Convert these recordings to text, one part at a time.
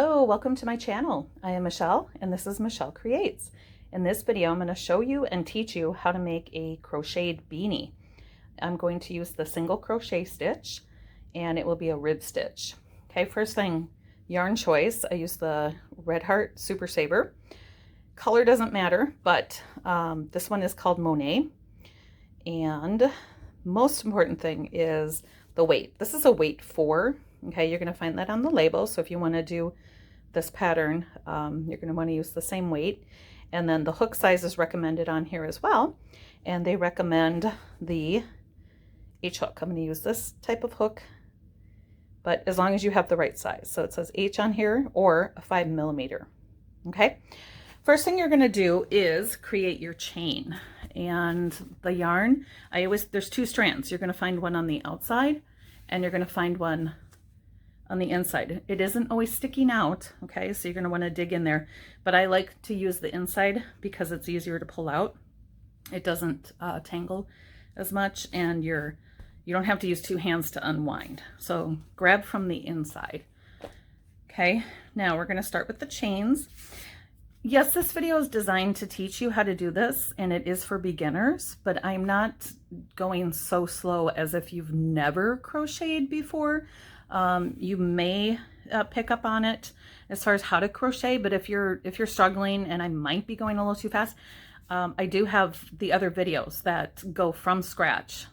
Hello, welcome to my channel. I am Michelle and this is Michelle Creates. In this video, I'm going to show you and teach you how to make a crocheted beanie. I'm going to use the single crochet stitch and it will be a rib stitch. Okay, first thing, yarn choice. I use the Red Heart Super Saver. Color doesn't matter, but this one is called Monet. And most important thing is the weight. This is a weight 4. Okay, you're going to find that on the label. So if you want to do this pattern, you're going to want to use the same weight. And then the hook size is recommended on here as well. And they recommend the H hook. I'm going to use this type of hook, but as long as you have the right size. So it says H on here or a 5mm. Okay. First thing you're going to do is create your chain. And the yarn, there's 2 strands. You're going to find one on the outside and you're going to find one on the inside. It isn't always sticking out, okay? So you're going to want to dig in there. But I like to use the inside because it's easier to pull out. It doesn't tangle as much, and you don't have to use 2 hands to unwind. So grab from the inside. Okay, now we're going to start with the chains. Yes, this video is designed to teach you how to do this, and it is for beginners, but I'm not going so slow as if you've never crocheted before. You may pick up on it as far as how to crochet, but if you're struggling, and I might be going a little too fast, I do have the other videos that go from scratch,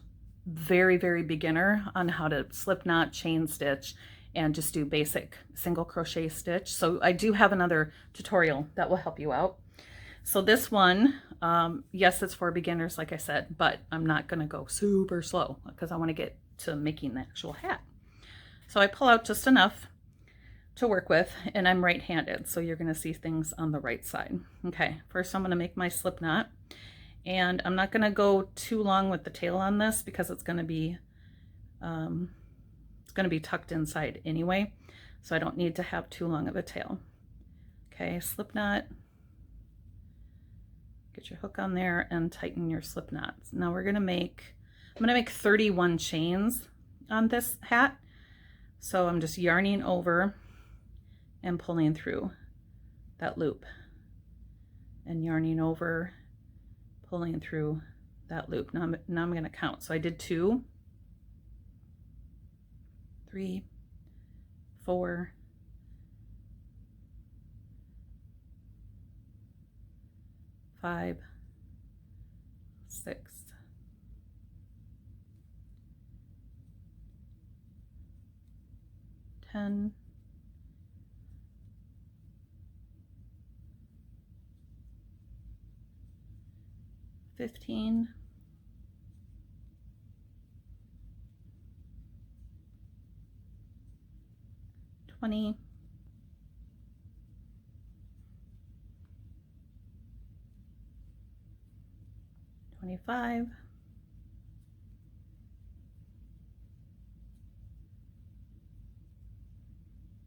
very, very beginner, on how to slip knot, chain stitch, and just do basic single crochet stitch. So I do have another tutorial that will help you out. So this one, yes, it's for beginners, like I said, but I'm not going to go super slow because I want to get to making the actual hat. So I pull out just enough to work with, and I'm right-handed, so you're going to see things on the right side. Okay, first I'm going to make my slip knot, and I'm not going to go too long with the tail on this because it's going to be tucked inside anyway, so I don't need to have too long of a tail. Okay, slip knot. Get your hook on there and tighten your slip knots. Now I'm going to make 31 chains on this hat. So I'm just yarning over and pulling through that loop, and yarning over, pulling through that loop. Now I'm going to count. So I did 2, 3, 4, 5, 6, 10, 15, 20, 25,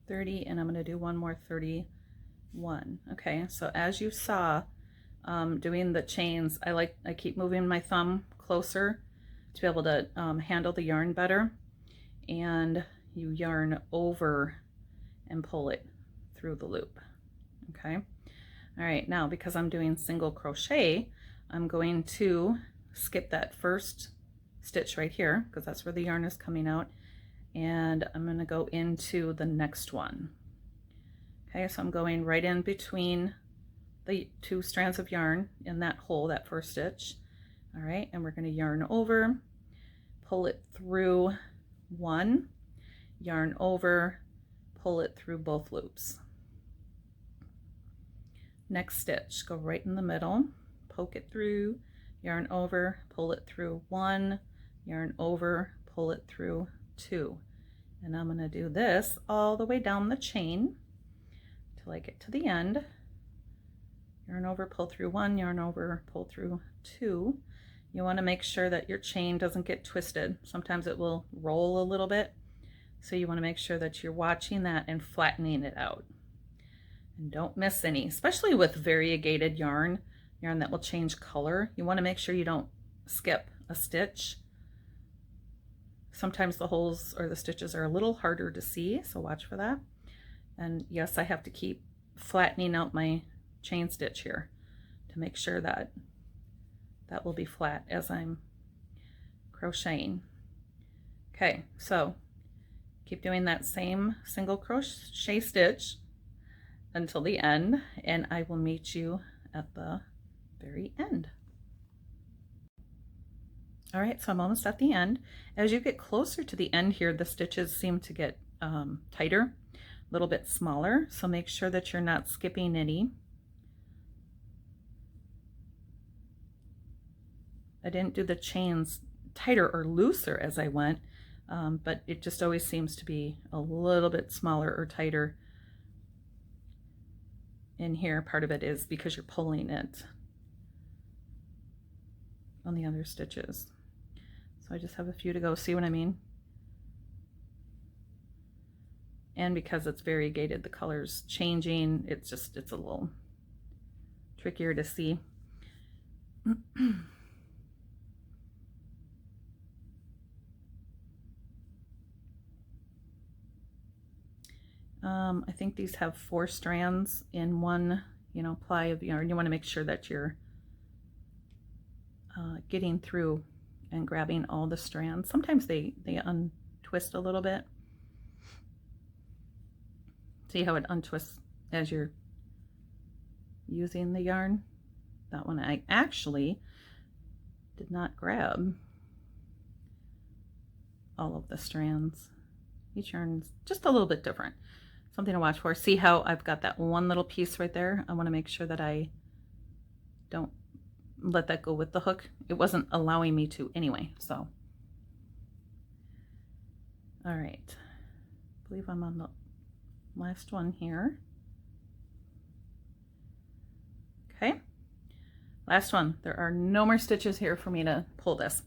30, and I'm going to do one more 31. Okay, so as you saw, doing the chains, I keep moving my thumb closer to be able to handle the yarn better, and you yarn over and pull it through the loop. Okay, all right, now because I'm doing single crochet, I'm going to skip that first stitch right here because that's where the yarn is coming out, and I'm going to go into the next one. Okay, so I'm going right in between the 2 strands of yarn in that hole, that first stitch. All right, and we're going to yarn over, pull it through 1, yarn over, pull it through both loops. Next stitch, go right in the middle, poke it through, yarn over, pull it through 1, yarn over, pull it through 2. And I'm going to do this all the way down the chain till I get to the end. Yarn over, pull through 1, yarn over, pull through 2. You want to make sure that your chain doesn't get twisted. Sometimes it will roll a little bit, so you want to make sure that you're watching that and flattening it out. And don't miss any, especially with variegated yarn that will change color. You want to make sure you don't skip a stitch. Sometimes the holes or the stitches are a little harder to see, so watch for that. And yes, I have to keep flattening out my chain stitch here to make sure that that will be flat as I'm crocheting. Okay, so keep doing that same single crochet stitch until the end, and I will meet you at the very end. All right, so I'm almost at the end. As you get closer to the end here, the stitches seem to get tighter, a little bit smaller, so make sure that you're not skipping any. I didn't do the chains tighter or looser as I went, but it just always seems to be a little bit smaller or tighter in here. Part of it is because you're pulling it on the other stitches. So I just have a few to go. See what I mean? And because it's variegated, the color's changing. It's a little trickier to see. I think these have 4 strands in one, ply of yarn. You want to make sure that you're getting through and grabbing all the strands. Sometimes they untwist a little bit. See how it untwists as you're using the yarn? That one I actually did not grab all of the strands. Each yarn's just a little bit different. Something to watch for. See how I've got that one little piece right there? I want to make sure that I don't let that go with the hook. It wasn't allowing me to anyway, so. All right, I believe I'm on the last one here. Okay, last one. There are no more stitches here for me to pull this.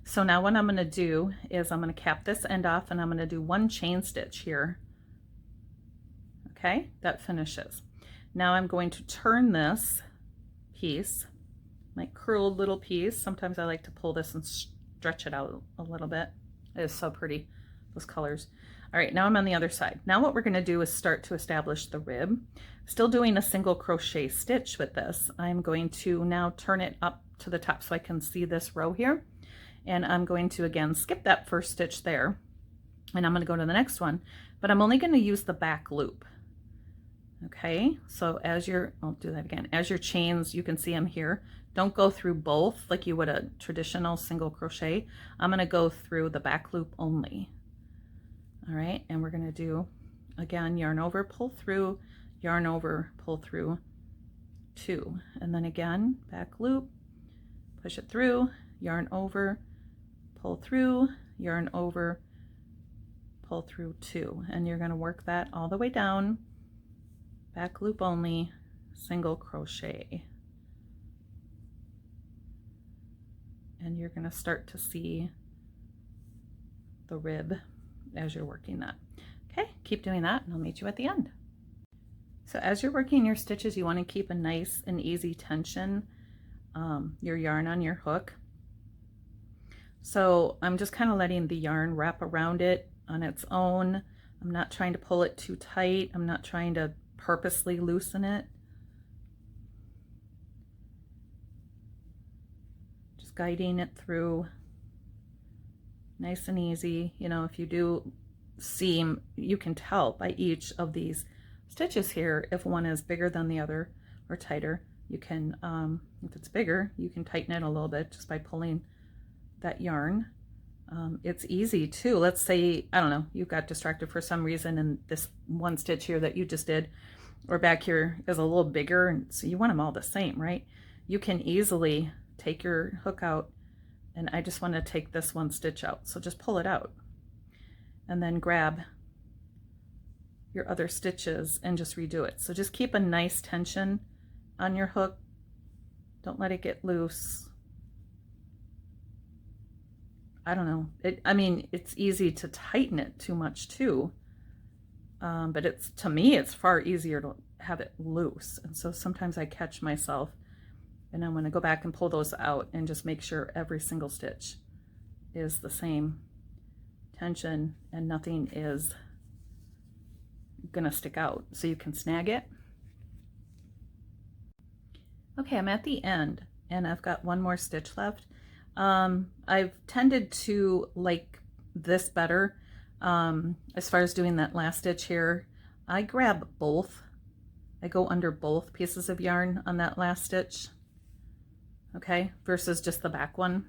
So now what I'm going to do is I'm going to cap this end off, and I'm going to do 1 chain stitch here. Okay, that finishes. Now I'm going to turn this piece, my curled little piece. Sometimes I like to pull this and stretch it out a little bit. It is so pretty, those colors. All right, now I'm on the other side. Now what we're going to do is start to establish the rib. Still doing a single crochet stitch with this. I'm going to now turn it up to the top so I can see this row here. And I'm going to, again, skip that first stitch there. And I'm going to go to the next one. But I'm only going to use the back loop. Okay, so I'll do that again. As your chains, you can see them here. Don't go through both like you would a traditional single crochet. I'm going to go through the back loop only. All right, and we're going to do, again, yarn over, pull through, yarn over, pull through 2. And then again, back loop, push it through, yarn over, pull through, yarn over, pull through 2. And you're going to work that all the way down. Back loop only, single crochet. And you're going to start to see the rib as you're working that. Okay, keep doing that and I'll meet you at the end. So as you're working your stitches, you want to keep a nice and easy tension, your yarn on your hook. So I'm just kind of letting the yarn wrap around it on its own. I'm not trying to pull it too tight. I'm not trying to purposely loosen it. Just guiding it through nice and easy. If you do seam, you can tell by each of these stitches here if one is bigger than the other or tighter. You can, if it's bigger, you can tighten it a little bit just by pulling that yarn. It's easy too. Let's say, I don't know, you got distracted for some reason and this one stitch here that you just did or back here is a little bigger, and so you want them all the same, right? You can easily take your hook out, and I just want to take this one stitch out, so just pull it out and then grab your other stitches and just redo it. So just keep a nice tension on your hook. Don't let it get loose. I don't know. I mean, it's easy to tighten it too much too. But to me, it's far easier to have it loose. And so sometimes I catch myself and I'm going to go back and pull those out and just make sure every single stitch is the same tension and nothing is gonna stick out, so you can snag it. Okay, I'm at the end and I've got one more stitch left. I've tended to like this better as far as doing that last stitch here. I grab both. I go under both pieces of yarn on that last stitch, okay, versus just the back one,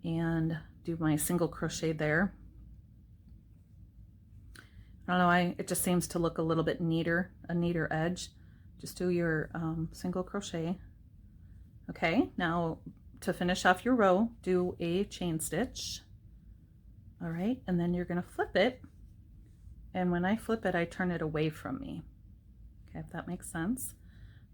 and do my single crochet there. I don't know, it just seems to look a little bit neater, a neater edge. Just do your single crochet. Okay, now to finish off your row, do a chain stitch. All right, and then you're gonna flip it. And when I flip it, I turn it away from me. Okay, if that makes sense.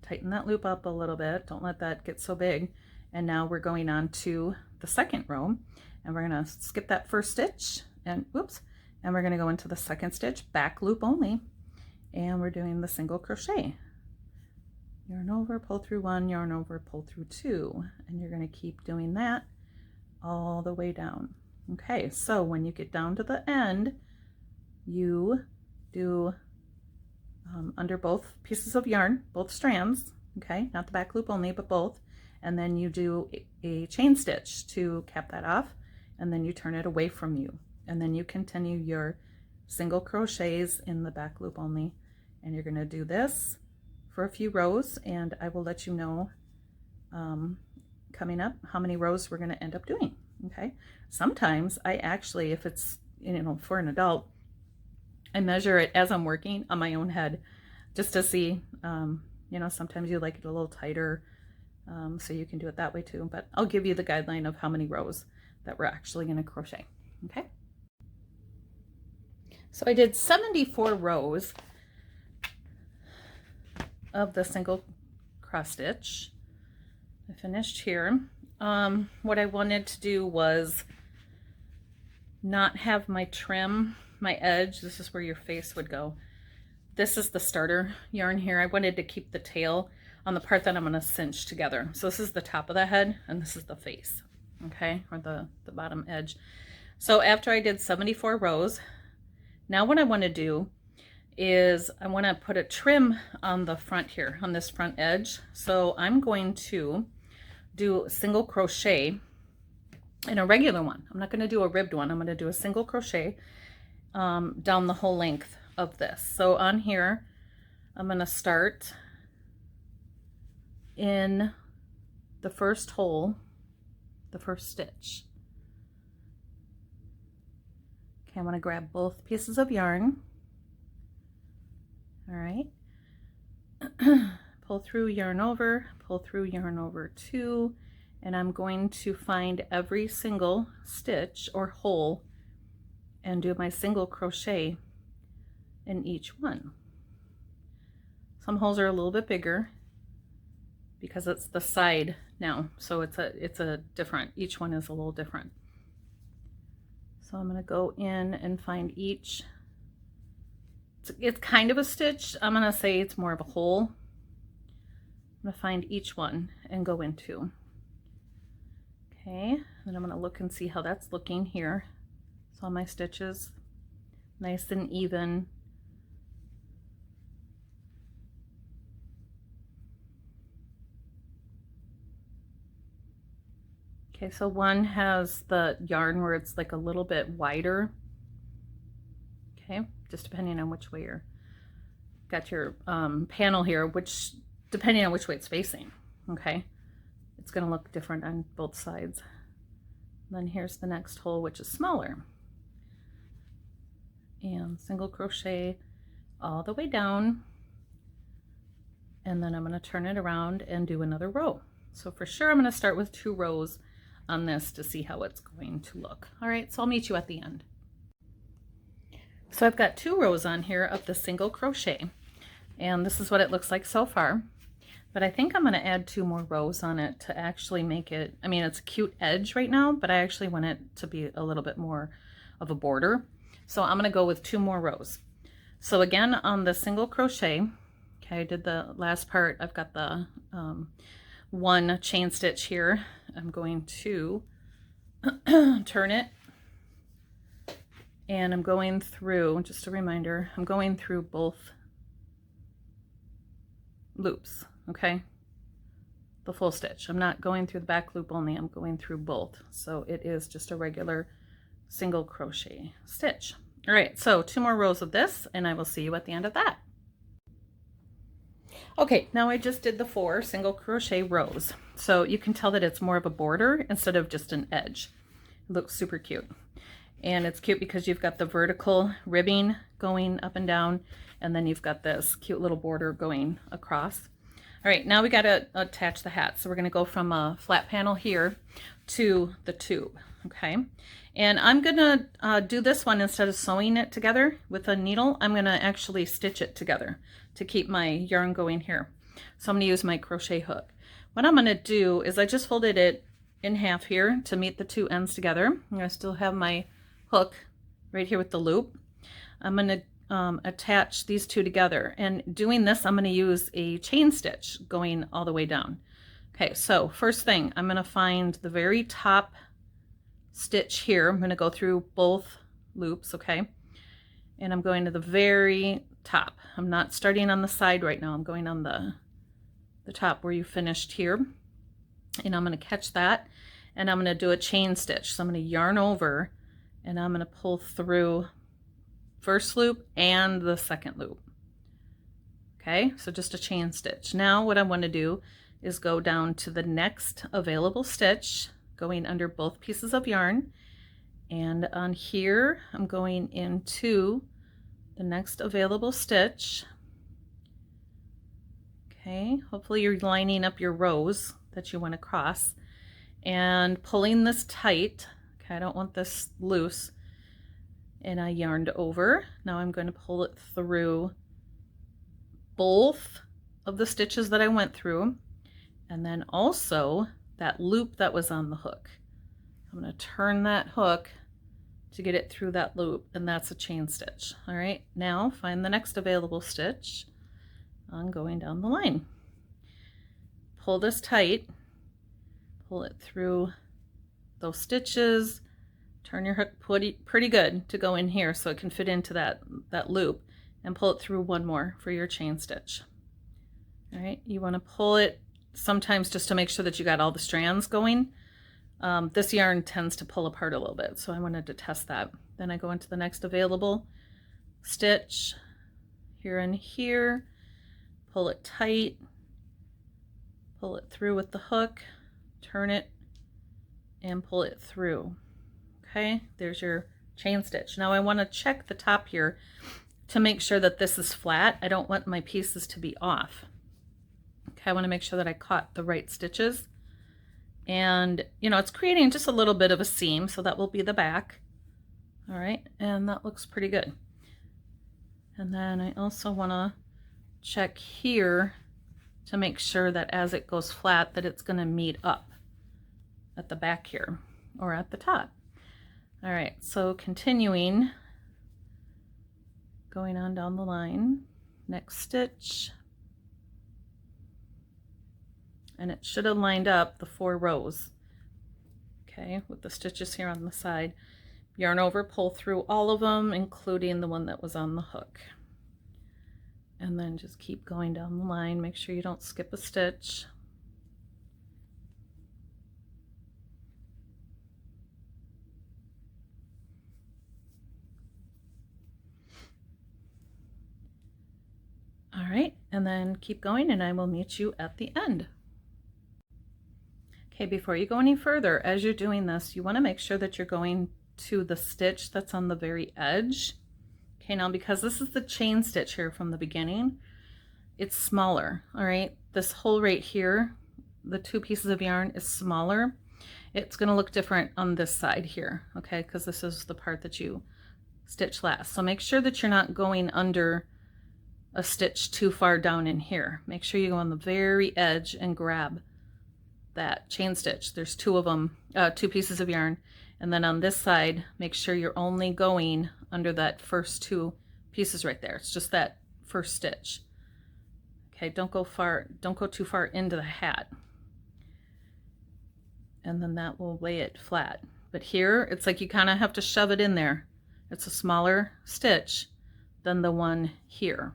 Tighten that loop up a little bit. Don't let that get so big. And now we're going on to the second row, and we're gonna skip that first stitch and whoops, and we're gonna go into the second stitch, back loop only, and we're doing the single crochet. Yarn over, pull through one, yarn over, pull through two, and you're gonna keep doing that all the way down. Okay, so when you get down to the end, you do under both pieces of yarn, both strands, okay, not the back loop only, but both, and then you do a chain stitch to cap that off, and then you turn it away from you, and then you continue your single crochets in the back loop only, and you're gonna do this for a few rows, and I will let you know coming up how many rows we're going to end up doing. Okay, sometimes I actually, if it's, you know, for an adult, I measure it as I'm working on my own head just to see, you know, sometimes you like it a little tighter, so you can do it that way too, but I'll give you the guideline of how many rows that we're actually going to crochet. Okay, so I did 74 rows of the single cross stitch. I finished here. What I wanted to do was not have my trim, my edge. This is where your face would go. This is the starter yarn here. I wanted to keep the tail on the part that I'm going to cinch together. So this is the top of the head and this is the face, okay, or the bottom edge. So after I did 74 rows, now what I want to do is I want to put a trim on the front here, on this front edge. So I'm going to do single crochet in a regular one. I'm not going to do a ribbed one. I'm going to do a single crochet down the whole length of this. So on here, I'm going to start in the first hole, the first stitch. Okay, I'm going to grab both pieces of yarn. All right, pull through, yarn over, pull through, yarn over two, and I'm going to find every single stitch or hole and do my single crochet in each one. Some holes are a little bit bigger because it's the side now, so it's a different, each one is a little different. So I'm going to go in and find each. It's kind of a stitch. I'm going to say it's more of a hole. I'm going to find each one and go into. Okay, and I'm going to look and see how that's looking here. So all my stitches nice and even. Okay, so one has the yarn where it's like a little bit wider. Okay, just depending on which way you're got your panel here, which depending on which way it's facing, okay, it's going to look different on both sides. And then here's the next hole, which is smaller, and single crochet all the way down, and then I'm going to turn it around and do another row. So for sure I'm going to start with 2 rows on this to see how it's going to look. All right, so I'll meet you at the end. So I've got 2 rows on here of the single crochet, and this is what it looks like so far. But I think I'm going to add 2 more rows on it to actually make it, I mean, it's a cute edge right now, but I actually want it to be a little bit more of a border. So I'm going to go with 2 more rows. So again, on the single crochet, okay, I did the last part. I've got the 1 chain stitch here. I'm going to turn it And I'm going through, just a reminder, I'm going through both loops, okay? The full stitch. I'm not going through the back loop only, I'm going through both. So it is just a regular single crochet stitch. All right, so 2 more rows of this and I will see you at the end of that. Okay, now I just did the 4 single crochet rows. So you can tell that it's more of a border instead of just an edge. It looks super cute. And it's cute because you've got the vertical ribbing going up and down, and then you've got this cute little border going across. All right, now we got to attach the hat. So we're going to go from a flat panel here to the tube, okay? And I'm going to do this one instead of sewing it together with a needle. I'm going to actually stitch it together to keep my yarn going here. So I'm going to use my crochet hook. What I'm going to do is I just folded it in half here to meet the 2 ends together. I'm going to still have my hook right here with the loop. I'm going to attach these 2 together, and doing this I'm going to use a chain stitch going all the way down. Okay, so first thing, I'm going to find the very top stitch here. I'm going to go through both loops, okay, and I'm going to the very top. I'm not starting on the side right now, I'm going on the top where you finished here, and I'm going to catch that and I'm going to do a chain stitch. So I'm going to yarn over and I'm going to pull through first loop and the second loop. Okay, so just a chain stitch. Now what I want to do is go down to the next available stitch, going under both pieces of yarn, and on here I'm going into the next available stitch. Okay, hopefully you're lining up your rows that you want to cross and pulling this tight. Okay, I don't want this loose. And I yarned over. Now I'm going to pull it through both of the stitches that I went through, and then also that loop that was on the hook. I'm going to turn that hook to get it through that loop, and that's a chain stitch. All right, now find the next available stitch on going down the line. Pull this tight, pull it through those stitches, turn your hook pretty good to go in here so it can fit into that loop, and pull it through one more for your chain stitch. All right, you want to pull it sometimes just to make sure that you got all the strands going. This yarn tends to pull apart a little bit, so I wanted to test that. Then I go into the next available stitch here and here, pull it tight, pull it through with the hook, turn it, and pull it through. Okay, there's your chain stitch. Now I want to check the top here to make sure that this is flat. I don't want my pieces to be off. Okay, I want to make sure that I caught the right stitches. And you know, it's creating just a little bit of a seam, so that will be the back. All right, and that looks pretty good. And then I also want to check here to make sure that as it goes flat that it's going to meet up at the back here or at the top. All right, so continuing, going on down the line, next stitch, and it should have lined up the 4 rows, okay, with the stitches here on the side. Yarn over, pull through all of them, including the one that was on the hook. And then just keep going down the line, make sure you don't skip a stitch. All right, and then keep going and I will meet you at the end. Okay, before you go any further, as you're doing this, you want to make sure that you're going to the stitch that's on the very edge. Okay, now because this is the chain stitch here from the beginning, it's smaller, all right? This hole right here, the 2 pieces of yarn is smaller. It's going to look different on this side here, okay, because this is the part that you stitch last. So make sure that you're not going under a stitch too far down in here. Make sure you go on the very edge and grab that chain stitch. There's 2 of them, 2 pieces of yarn, and then on this side make sure you're only going under that first 2 pieces right there. It's just that first stitch. Okay, don't go too far into the hat, and then that will lay it flat. But here it's like you kind of have to shove it in there It's a smaller stitch than the one here.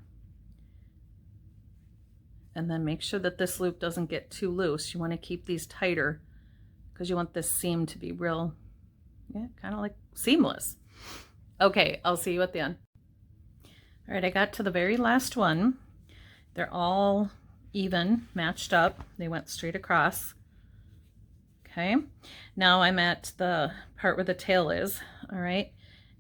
And then make sure that this loop doesn't get too loose. You want to keep these tighter because you want this seam to be real, yeah, kind of like seamless. Okay, I'll see you at the end. All right, I got to the very last one. They're all even, matched up. They went straight across. Okay, now I'm at the part where the tail is, all right?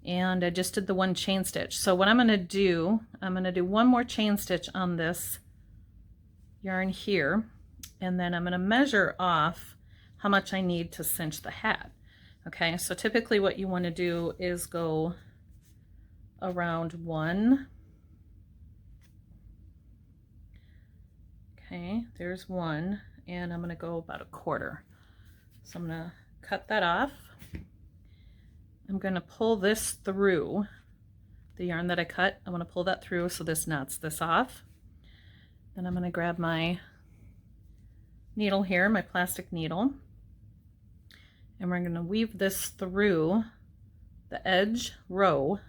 And I just did the one chain stitch. So what I'm gonna do one more chain stitch on this yarn here, and then I'm gonna measure off how much I need to cinch the hat. Okay, so typically what you wanna do is go around 1. Okay, there's 1, and I'm gonna go about 1/4. So I'm gonna cut that off. I'm gonna pull this through the yarn that I cut. I'm gonna pull that through so this knots this off. Then I'm gonna grab my needle here, my plastic needle, and we're gonna weave this through the edge row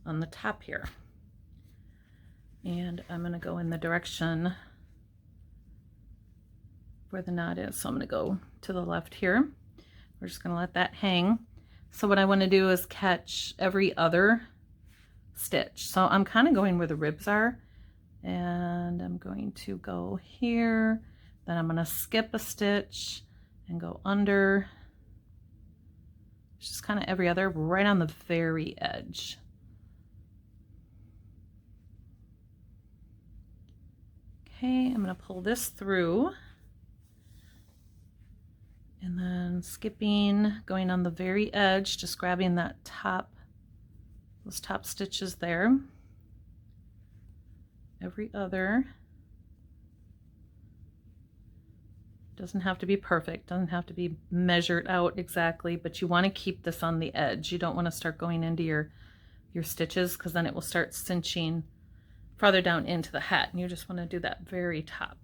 on the top here. And I'm gonna go in the direction where the knot is. So I'm gonna go to the left here. We're just gonna let that hang. So what I wanna do is catch every other stitch. So I'm kind of going where the ribs are, and I'm going to go here, then I'm gonna skip a stitch and go under, just kind of every other, right on the very edge. Okay, I'm gonna pull this through, and then skipping, going on the very edge, just grabbing that top, those top stitches there. Every other. Doesn't have to be perfect, doesn't have to be measured out exactly, but you want to keep this on the edge. You don't want to start going into your stitches, because then it will start cinching farther down into the hat, and you just want to do that very top.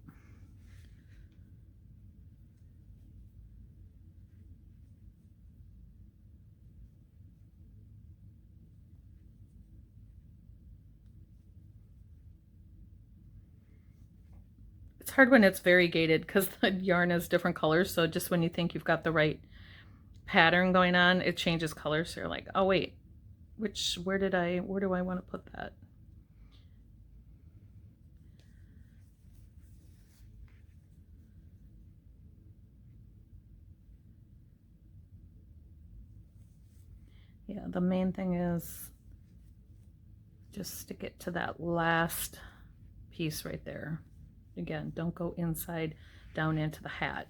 It's hard when it's variegated because the yarn is different colors, so just when you think you've got the right pattern going on, it changes colors. So you're like, oh wait, where do I want to put that? Yeah, the main thing is just stick it to that last piece right there. Again, don't go inside down into the hat.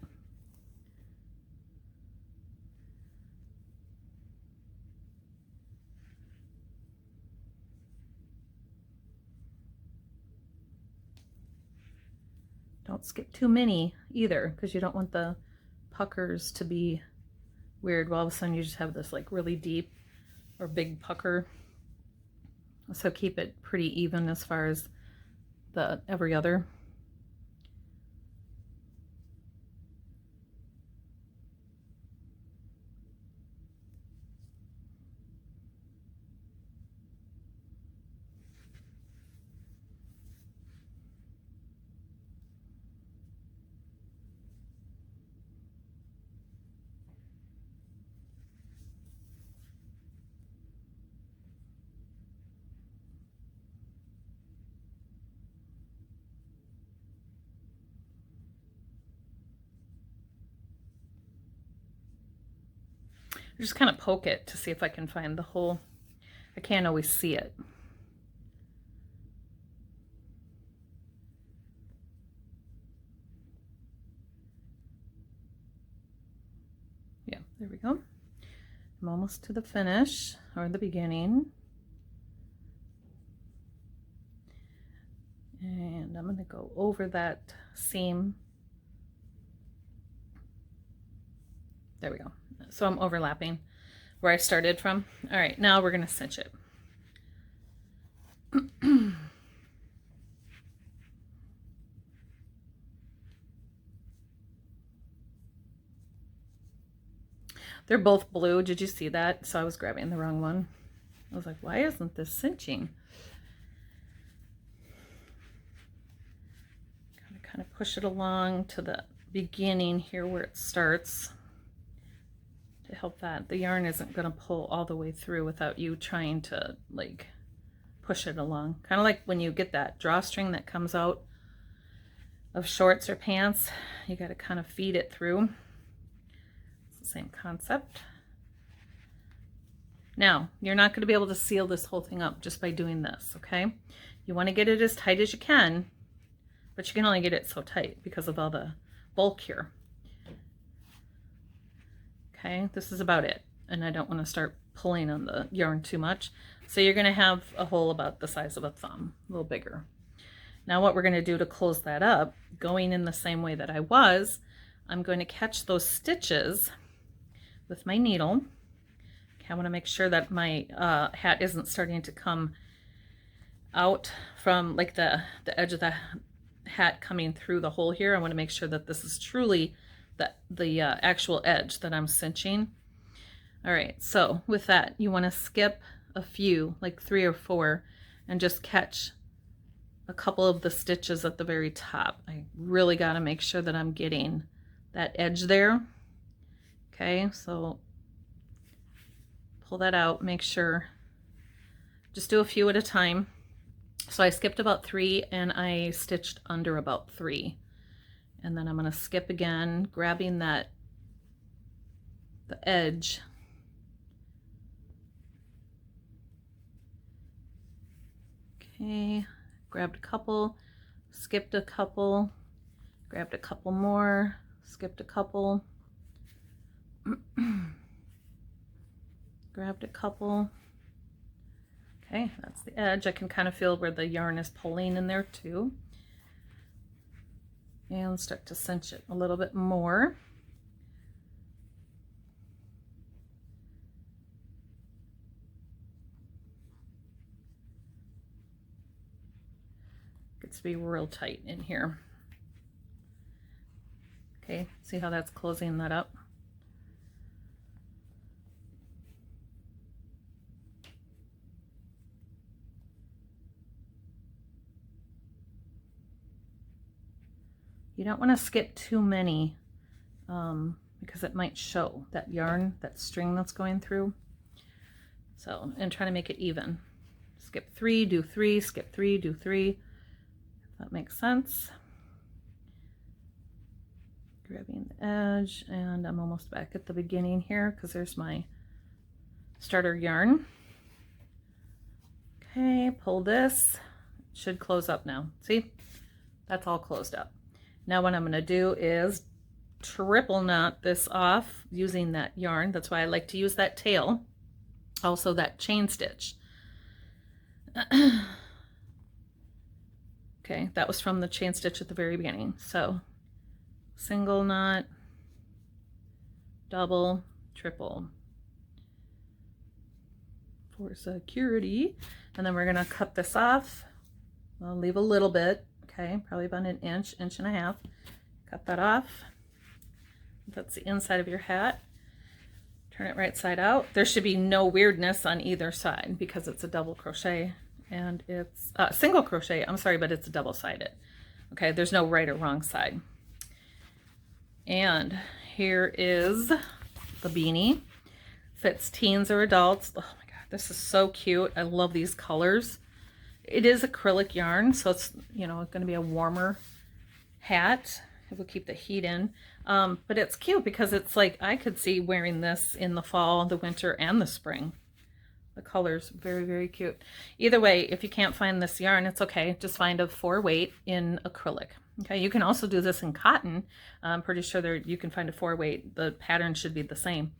Don't skip too many either, because you don't want the puckers to be weird. Well, all of a sudden you just have this like really deep or big pucker. So keep it pretty even as far as the every other. Just kind of poke it to see if I can find the hole. I can't always see it. Yeah, there we go. I'm almost to the finish, or the beginning. And I'm going to go over that seam. There we go. So I'm overlapping where I started from. All right, now we're going to cinch it. They're both blue. Did you see that? So I was grabbing the wrong one. I was like, why isn't this cinching? Kind of push it along to the beginning here where it starts to help that. The yarn isn't going to pull all the way through without you trying to like push it along. Kind of like when you get that drawstring that comes out of shorts or pants, you got to kind of feed it through. It's the same concept. Now, you're not going to be able to seal this whole thing up just by doing this, okay? You want to get it as tight as you can, but you can only get it so tight because of all the bulk here. Okay, this is about it. And I don't want to start pulling on the yarn too much. So you're going to have a hole about the size of a thumb, a little bigger. Now what we're going to do to close that up, going in the same way that I was, I'm going to catch those stitches with my needle. Okay, I want to make sure that my hat isn't starting to come out from like the edge of the hat coming through the hole here. I want to make sure that this is truly the actual edge that I'm cinching. All right, so with that, you want to skip a few, like 3 or 4, and just catch a couple of the stitches at the very top. I really got to make sure that I'm getting that edge there. Okay, so pull that out, make sure, just do a few at a time. So I skipped about 3 and I stitched under about 3. And then I'm going to skip again, grabbing the edge. Okay, grabbed a couple, skipped a couple, grabbed a couple more, skipped a couple, grabbed a couple. Okay, that's the edge. I can kind of feel where the yarn is pulling in there too. And start to cinch it a little bit more. Gets to be real tight in here. Okay, see how that's closing that up? You don't want to skip too many because it might show that yarn, that string that's going through. So, and try to make it even. Skip 3, do 3, skip 3, do 3. If that makes sense. Grabbing the edge, and I'm almost back at the beginning here because there's my starter yarn. Okay, pull this. It should close up now. See? That's all closed up. Now what I'm going to do is triple knot this off using that yarn. That's why I like to use that tail. Also that chain stitch. Okay, that was from the chain stitch at the very beginning. So single knot, double, triple for security. And then we're going to cut this off. I'll leave a little bit. Okay, probably about an inch, inch and a half. Cut that off. That's the inside of your hat. Turn it right side out. There should be no weirdness on either side because it's a double crochet and it's single crochet. I'm sorry, but it's double-sided. Okay, there's no right or wrong side. And here is the beanie. Fits teens or adults. Oh my God, this is so cute. I love these colors. It is acrylic yarn, so it's, you know, going to be a warmer hat. It will keep the heat in. But it's cute because it's like I could see wearing this in the fall, the winter, and the spring. The color's very, very cute. Either way, if you can't find this yarn, it's okay. Just find a 4-weight in acrylic. Okay, you can also do this in cotton. I'm pretty sure you can find a 4-weight. The pattern should be the same.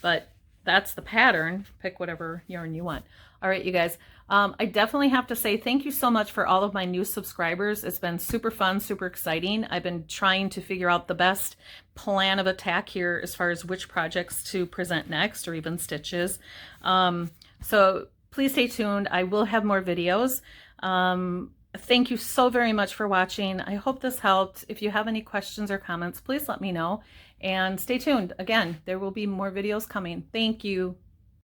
But that's the pattern. Pick whatever yarn you want. All right, you guys. I definitely have to say thank you so much for all of my new subscribers. It's been super fun, super exciting. I've been trying to figure out the best plan of attack here as far as which projects to present next or even stitches. So please stay tuned. I will have more videos. Thank you so very much for watching. I hope this helped. If you have any questions or comments, please let me know. And stay tuned. Again, there will be more videos coming. Thank you.